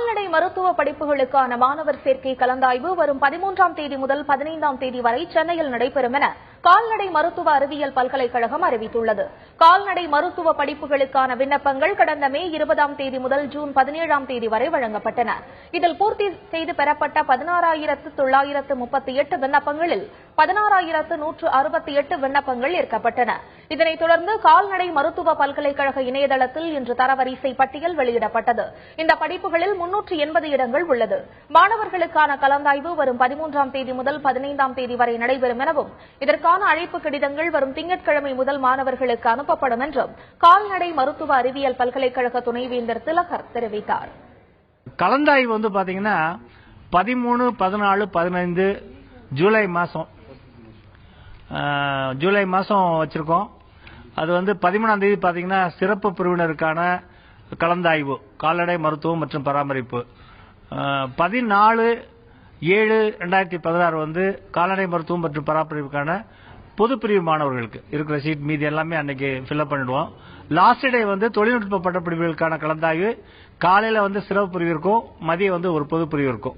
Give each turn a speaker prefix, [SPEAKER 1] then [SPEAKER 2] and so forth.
[SPEAKER 1] கால்நடை மருத்துவ படிப்புகளுக்கான மாணவர் சேர்க்கை கலந்தாய்வு வரும் 13ஆம் தேதி முதல் 15ஆம் தேதி வரை சென்னையில் நடைபெறும் என கால்நடை மருத்துவ அறிவியல் பல்கலைக்கழகம் அறிவித்துள்ளது. கால்நடை மருத்துவ படிப்புகளுக்கான விண்ணப்பங்கள் கடந்த மே 20ஆம் தேதி முதல் ஜூன் 17ஆம் தேதி வரை வழங்கப்பட்டன. இதில் பூர்த்தி செய்து பெறப்பட்ட 16,938 விண்ணப்பங்களில் 16,168 விண்ணப்பங்கள் ஏற்கப்பட்டன. இதனைத் தொடர்ந்து கால்நடை மருத்துவ பல்கலைக்கழக இணையதளத்தில் இன்று தரவரிசை பட்டியல் வெளியிடப்பட்டது. இந்த படிப்புகளில் 380 இடங்கள் உள்ளது. மாணவர்களுக்கான கலந்தாய்வு வரும் 13ஆம் தேதி முதல் 15ஆம் தேதி வரை நடைபெறும் எனவும் இதற்கான அழைப்பு கடிதங்கள் வரும் திங்கட்கிழமை முதல் மாணவர்களுக்கு அனுப்பப்படும் என்றும் கால்நடை மருத்துவ அறிவியல் பல்கலைக்கழக துணைவேந்தர் திலகர் தெரிவித்தார்.
[SPEAKER 2] கலந்தாய்வு பாத்தீங்கன்னா 13, 14, 15 ஜூலை மாசம் வச்சிருக்கோம். அது 13ஆம் தேதி பாத்தீங்கன்னா சிறப்பு பிரிவினருக்கான கலந்தாய்வு கால்நடை மருத்துவம் மற்றும் பராமரிப்பு. 14/7/2016 கால்நடை மருத்துவம் மற்றும் பராமரிப்புக்கான பொது பிரிவு மாணவர்களுக்கு இருக்கிற சீட் மீதி எல்லாமே அன்னைக்கு ஃபில்அப் பண்ணிடுவோம். லாஸ்ட் டே தொழில்நுட்ப பட்டப்படிப்புகளுக்கான கலந்தாய்வு காலையில சிறப்பு பிரிவு இருக்கும், மதியம் ஒரு பொது பிரிவு இருக்கும்.